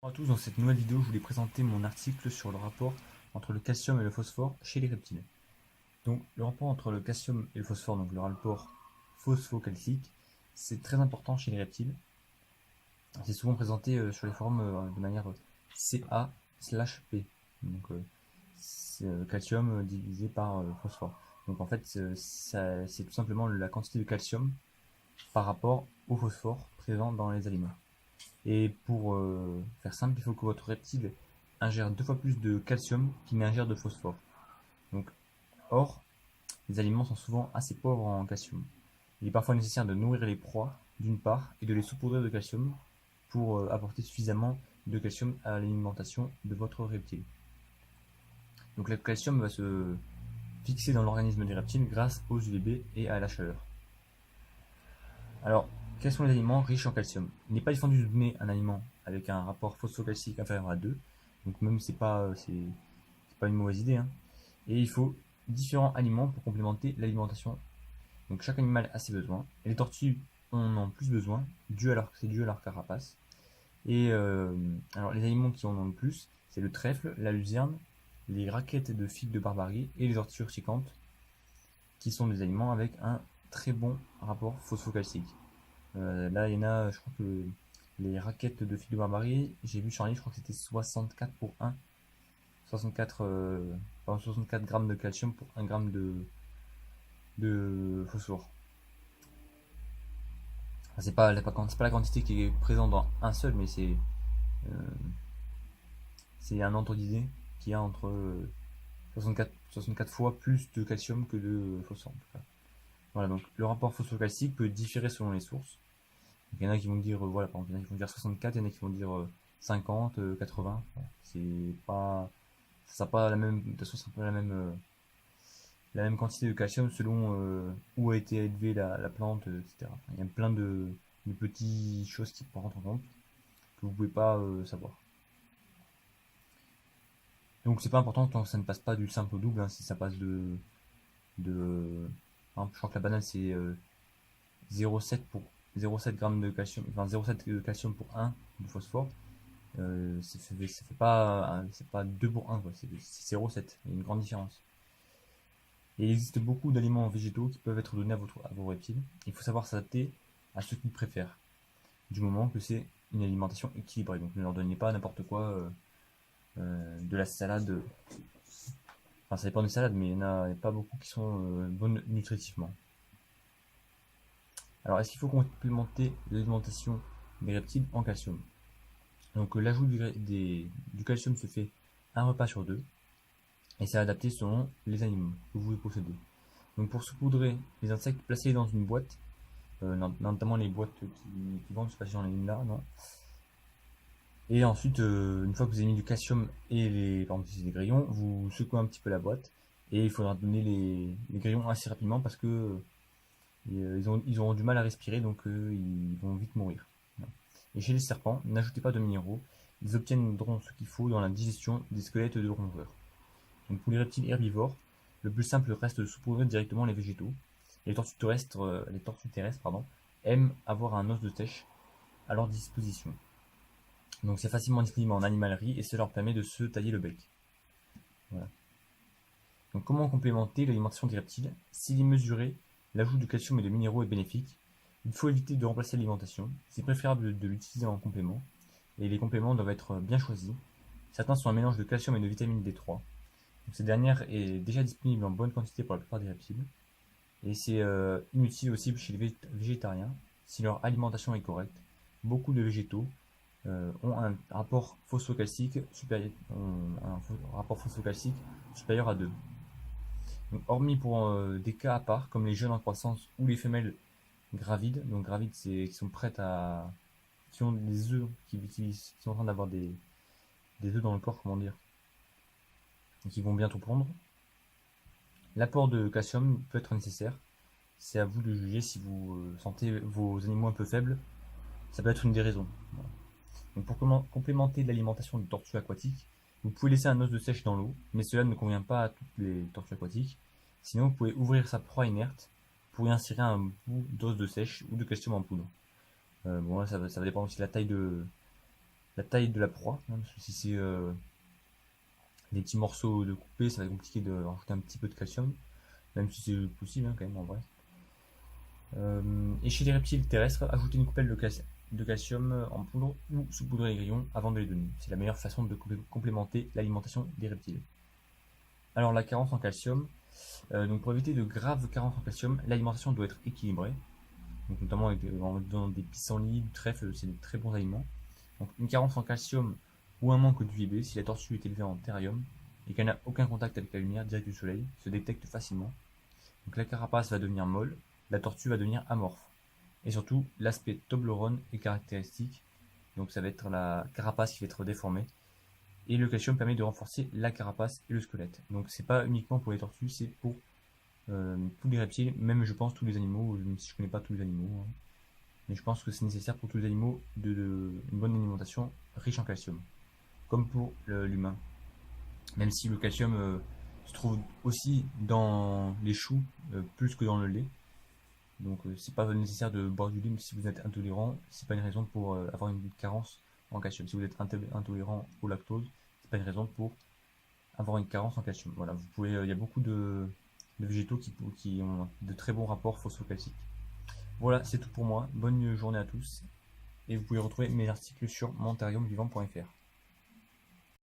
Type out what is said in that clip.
Bonjour à tous, dans cette nouvelle vidéo, je voulais présenter mon article sur le rapport entre le calcium et le phosphore chez les reptiles. Donc, le rapport entre le calcium et le phosphore, donc le rapport phosphocalcique, c'est très important chez les reptiles. C'est souvent présenté sur les forums de manière Ca/P. Donc, calcium divisé par phosphore. Donc, en fait, c'est tout simplement la quantité de calcium par rapport au phosphore présent dans les aliments. Et pour faire simple, il faut que votre reptile ingère 2 fois plus de calcium qu'il n'ingère de phosphore. Donc, or, les aliments sont souvent assez pauvres en calcium. Il est parfois nécessaire de nourrir les proies, d'une part, et de les saupoudrer de calcium pour apporter suffisamment de calcium à l'alimentation de votre reptile. Donc, le calcium va se fixer dans l'organisme des reptiles grâce aux UVB et à la chaleur. Alors, quels sont les aliments riches en calcium? Il n'est pas défendu de donner un aliment avec un rapport phosphocalcique inférieur à 2, donc même c'est pas une mauvaise idée, hein. Et il faut différents aliments pour complémenter l'alimentation. Donc chaque animal a ses besoins, et les tortues en ont plus besoin, c'est dû à leur carapace. Et alors les aliments qui en ont le plus, c'est le trèfle, la luzerne, les raquettes de figues de Barbarie et les tortues urticantes, qui sont des aliments avec un très bon rapport phosphocalcique. Là, il y en a, je crois que les raquettes de figues de Barbarie, j'ai vu sur un livre, je crois que c'était 64 pour 1. 64, 64 grammes de calcium pour 1 gramme de phosphore. Enfin, c'est pas la quantité qui est présente dans un seul, mais euh, c'est un ordre d'idée qui a entre 64 fois plus de calcium que de phosphore en tout cas. Voilà, donc le rapport phosphocalcique peut différer selon les sources. Donc, il y en a qui vont dire, voilà, par exemple, il y en a qui vont dire 64, il y en a qui vont dire 50, 80. Voilà. C'est pas, ça sera pas la même, de toute façon, ça sera pas la même quantité de calcium selon où a été élevée la plante, etc. Enfin, il y a plein de petites choses qui rentrent en compte que vous pouvez pas savoir. Donc c'est pas important tant que ça ne passe pas du simple au double, hein. Si ça passe par exemple, je crois que la banane c'est 0,7 pour 0,7 grammes de calcium, enfin 0,7 de calcium pour 1 de phosphore. Ça fait pas, c'est pas 2 pour 1 quoi, c'est 0,7. Il y a une grande différence. Et il existe beaucoup d'aliments végétaux qui peuvent être donnés à vos reptiles. Il faut savoir s'adapter à ce qu'ils préfèrent, du moment que c'est une alimentation équilibrée. Donc ne leur donnez pas n'importe quoi, de la salade. Enfin, ça dépend des salades, mais il n'y en a pas beaucoup qui sont bonnes nutritivement. Alors, est-ce qu'il faut complémenter l'alimentation des reptiles en calcium? Donc, l'ajout du calcium se fait un repas sur deux, et c'est adapté selon les animaux que vous possédez. Donc, pour saupoudrer les insectes, placez-les dans une boîte, notamment les boîtes qui vendent, je sais pas si j'en ai une là, non. Et ensuite, une fois que vous avez mis du calcium et par exemple, si c'est des grillons, vous secouez un petit peu la boîte, et il faudra donner les grillons assez rapidement parce que ils auront du mal à respirer, donc ils vont vite mourir. Voilà. Et chez les serpents, n'ajoutez pas de minéraux, ils obtiendront ce qu'il faut dans la digestion des squelettes de rongeurs. Donc pour les reptiles herbivores, le plus simple reste de saupoudrer directement les végétaux. Et les tortues terrestres aiment avoir un os de têche à leur disposition. Donc c'est facilement disponible en animalerie et cela leur permet de se tailler le bec. Voilà. Donc comment complémenter l'alimentation des reptiles? S'il est mesuré, l'ajout de calcium et de minéraux est bénéfique. Il faut éviter de remplacer l'alimentation. C'est préférable de l'utiliser en complément. Et les compléments doivent être bien choisis. Certains sont un mélange de calcium et de vitamine D3. Donc, cette dernière est déjà disponible en bonne quantité pour la plupart des reptiles. Et c'est inutile aussi chez les végétariens si leur alimentation est correcte. Beaucoup de végétaux ont un rapport phosphocalcique supérieur, supérieur à 2. Donc, hormis pour des cas à part, comme les jeunes en croissance ou les femelles gravides, donc gravides c'est qui sont prêtes à, qui ont des œufs, qui sont en train d'avoir des œufs dans le corps, comment dire, et qui vont bientôt pondre. L'apport de calcium peut être nécessaire. C'est à vous de juger si vous sentez vos animaux un peu faibles. Ça peut être une des raisons. Voilà. Donc pour complémenter l'alimentation de tortues aquatiques, vous pouvez laisser un os de sèche dans l'eau, mais cela ne convient pas à toutes les tortues aquatiques. Sinon, vous pouvez ouvrir sa proie inerte pour y insérer un bout d'os de sèche ou de calcium en poudre. Bon, là, ça va dépendre aussi de la taille la taille de la proie, hein, parce que si c'est des petits morceaux de coupé, ça va être compliqué de rajouter un petit peu de calcium, même si c'est possible, hein, quand même en vrai. Et chez les reptiles terrestres, ajouter une coupelle de calcium en poudre ou saupoudrer les grillons avant de les donner. C'est la meilleure façon de complémenter l'alimentation des reptiles. Alors la carence en calcium, donc pour éviter de graves carences en calcium, l'alimentation doit être équilibrée, donc notamment en donnant des pissenlits, du trèfle, c'est de très bons aliments. Donc une carence en calcium ou un manque d'UVB, si la tortue est élevée en terrarium et qu'elle n'a aucun contact avec la lumière directe du soleil, se détecte facilement. Donc la carapace va devenir molle, la tortue va devenir amorphe. Et surtout, l'aspect Toblerone est caractéristique, donc ça va être la carapace qui va être déformée. Et le calcium permet de renforcer la carapace et le squelette. Donc c'est pas uniquement pour les tortues, c'est pour tous les reptiles, même je pense tous les animaux, même si je connais pas tous les animaux, hein. Mais je pense que c'est nécessaire pour tous les animaux une bonne alimentation riche en calcium, comme pour l'humain. Même si le calcium se trouve aussi dans les choux plus que dans le lait. Donc c'est pas nécessaire de boire du lait, mais si vous êtes intolérant, c'est pas une raison pour avoir une carence en calcium. Si vous êtes intolérant au lactose, c'est pas une raison pour avoir une carence en calcium. Voilà, vous pouvez, il y a beaucoup de végétaux qui ont de très bons rapports phosphocalciques. Voilà, c'est tout pour moi. Bonne journée à tous. Et vous pouvez retrouver mes articles sur montariumvivant.fr.